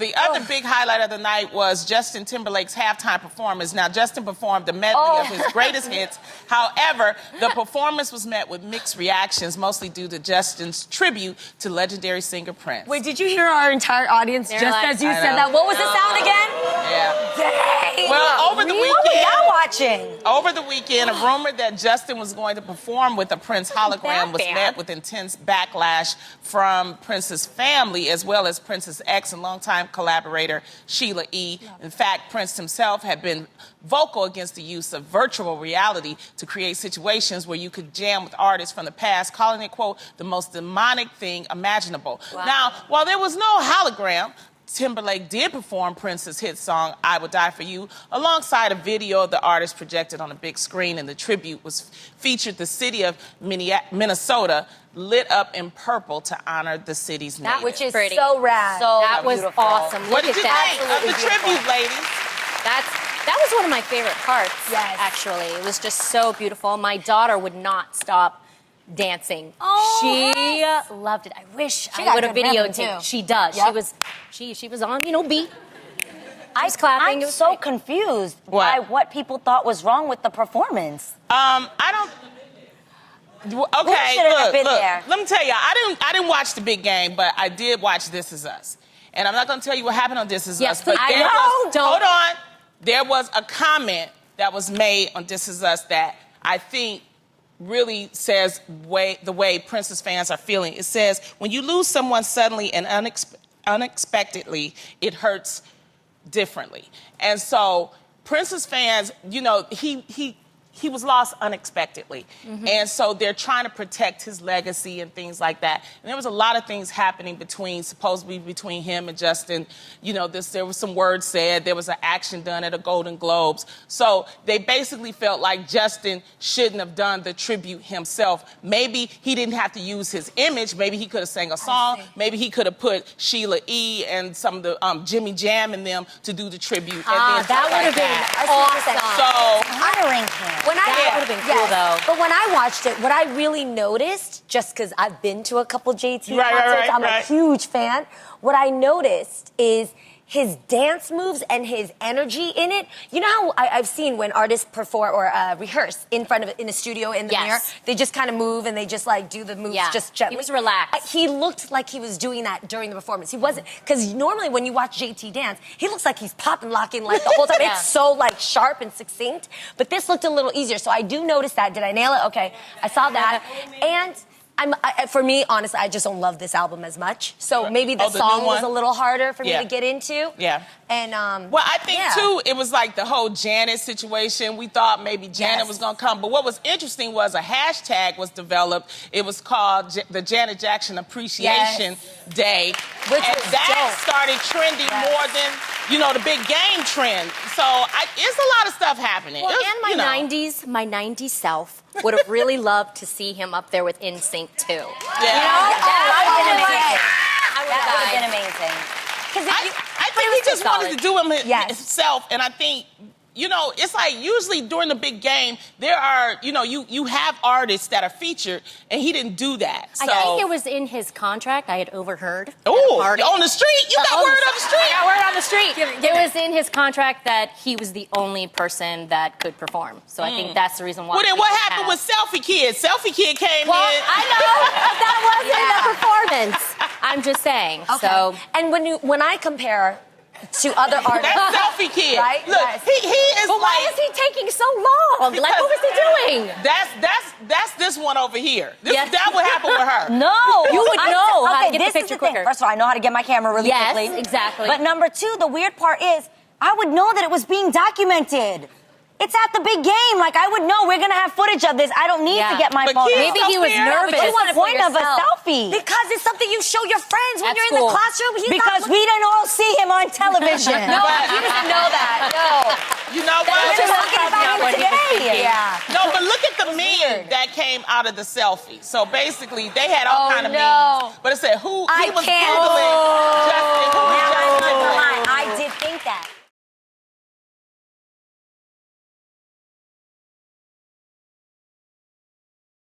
The other big highlight of the night was Justin Timberlake's halftime performance. Now, Justin performed a medley of his greatest hits. However, the performance was met with mixed reactions, mostly due to Justin's tribute to legendary singer Prince. Wait, did you hear our entire audience just as you said that? What was the sound again? Yeah. Dang. Well, over the weekend... What were y'all watching? Over the weekend, a rumor that Justin was going to perform with a Prince hologram was met with intense backlash from Prince's family, as well as Prince's ex and longtime collaborator Sheila E. In fact, Prince himself had been vocal against the use of virtual reality to create situations where you could jam with artists from the past, calling it, quote, the most demonic thing imaginable. Wow. Now, while there was no hologram, Timberlake did perform Prince's hit song, I Would Die For You, alongside a video of the artist projected on a big screen, and the tribute featured the city of Minnesota lit up in purple to honor the city's name. Which is pretty. So rad. That was awesome. What did you think of the tribute, ladies? That was one of my favorite parts, actually. It was just so beautiful. My daughter would not stop dancing. She loved it. I wish I would have videotaped. She does. Yep. She was on, beat. I was clapping. I'm so confused by what people thought was wrong with the performance. I don't. Okay, look. Let me tell you, I didn't watch the big game, but I did watch This Is Us, and I'm not going to tell you what happened on This Is Us. But hold on. There was a comment that was made on This Is Us that I think really says the way Prince's fans are feeling. It says, when you lose someone suddenly and unexpectedly, it hurts differently. And so Prince's fans, he was lost unexpectedly. Mm-hmm. And so they're trying to protect his legacy and things like that. And there was a lot of things happening supposedly between him and Justin. There was some words said. There was an action done at a Golden Globes. So they basically felt like Justin shouldn't have done the tribute himself. Maybe he didn't have to use his image. Maybe he could have sang a song. Maybe he could have put Sheila E. and some of the Jimmy Jam in them to do the tribute. That would have been awesome. So honoring him. That would have been cool, though. But when I watched it, what I really noticed, just because I've been to a couple JT concerts, I'm a huge fan, what I noticed is his dance moves and his energy in it. You know how I've seen when artists perform or rehearse in a studio in the mirror, they just kind of move and they just do the moves just gently. He was relaxed. He looked like he was doing that during the performance. He wasn't, because normally when you watch JT dance, he looks like he's popping, locking the whole time. It's so sharp and succinct, but this looked a little easier. So I do notice that. Did I nail it? Okay, I saw that. And for me, honestly, I just don't love this album as much. So maybe the song was a little harder for me to get into. Yeah. And well, I think too, it was like the whole Janet situation. We thought maybe Janet was gonna come, but what was interesting was a hashtag was developed. It was called the Janet Jackson Appreciation Day, that started trending more than the big game trend. So it's a lot of stuff happening. Well, and my 90s self would have really loved to see him up there with NSYNC too. Yeah. That would have been amazing. I think he just wanted to do himself, and I think, it's like usually during the big game, there are, you have artists that are featured, and he didn't do that. So. I think it was in his contract. I had overheard. Oh, on the street? You got word on the street? I got word on the street. It was in his contract that he was the only person that could perform. So I think that's the reason why. Well, then what happened with Selfie Kid? Selfie Kid came in. I know. That wasn't the performance. I'm just saying. Okay. So. And when I compare to other artists. That's Selfie Kid. Right? Look, he is but why is he taking so long? What was he doing? That's this one over here. That would happen with her. No. You would know how to get the picture quicker. First of all, I know how to get my camera really quickly. Yes, exactly. But number two, the weird part is, I would know that it was being documented. It's at the big game. I would know we're going to have footage of this. I don't need to get my phone. Maybe he was nervous. What's the point of a selfie? Because it's something you show your friends when you're in the classroom. Because we didn't all see him on television. No, he doesn't know that. No. You know what? We're talking about him today. Yeah. No, but look at the meme that came out of the selfie. So basically, they had all kind of memes. But it said, he was Googling Justin.